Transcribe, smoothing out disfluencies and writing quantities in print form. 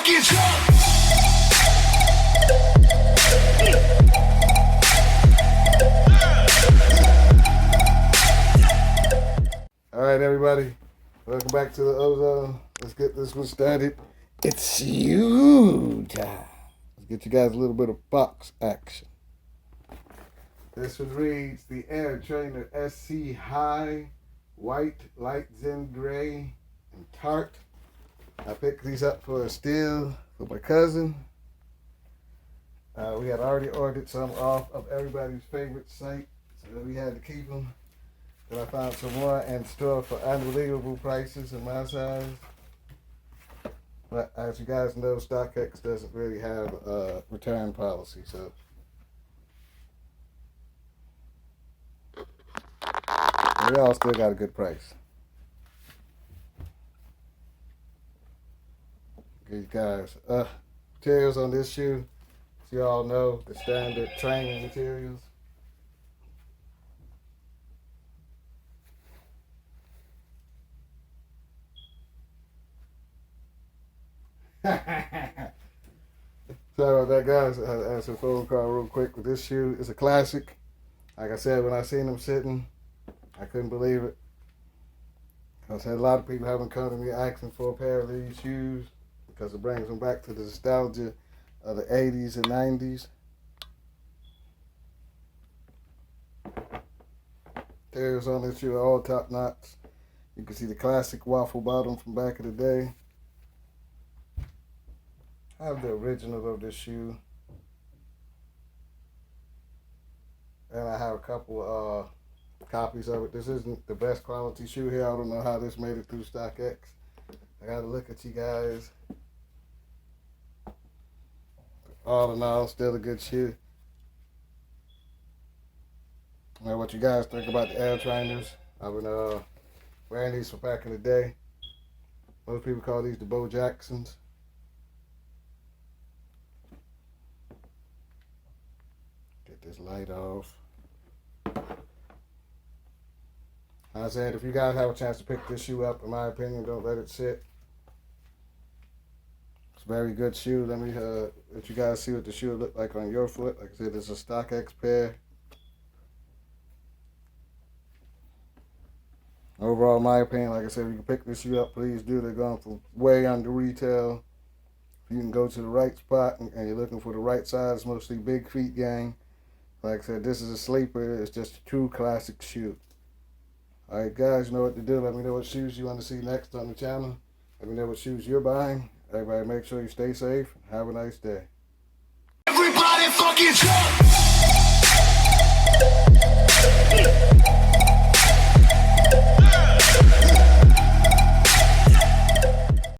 fucking jump. All right, everybody. Welcome back to the Ozone. Let's get this one started. It's you time. Let's get you guys a little bit of box action. This one reads the Air Trainer SC High, white, light zen gray, and tart. I picked these up for a steal for my cousin. We had already ordered some off of everybody's favorite site, so we had to keep them. But I found some more in store for unbelievable prices in my size. But as you guys know, StockX doesn't really have a return policy, so we all still got a good price. These guys, materials on this shoe, as you all know, the standard training materials. Sorry about that, guys. I had to answer a phone call real quick. But this shoe is a classic. Like I said, when I seen them sitting, I couldn't believe it. I said a lot of people haven't come to me asking for a pair of these shoes because it brings them back to the nostalgia of the 80s and 90s. Materials on this shoe are all top notch. You can see the classic waffle bottom from back in the day. I have the original of this shoe, and I have a couple copies of it. This isn't the best quality shoe here. I don't know how this made it through StockX. I gotta look at you guys. All in all, still a good shoe. Now, what you guys think about the Air Trainers? I've been wearing these for back in the day. Most people call these the Bo Jacksons. This light off. I said, if you guys have a chance to pick this shoe up, in my opinion, don't let it sit. It's a very good shoe. Let me let you guys see what the shoe look like on your foot. Like I said, it's a StockX pair. Overall, in my opinion, like I said, if you can pick this shoe up, please do. They're going for way under retail. If you can go to the right spot and you're looking for the right size, mostly big feet gang. Like I said, this is a sleeper. It's just a true classic shoe. Alright guys, you know what to do. Let me know what shoes you want to see next on the channel. Let me know what shoes you're buying. Everybody make sure you stay safe. Have a nice day. Everybody fucking jump.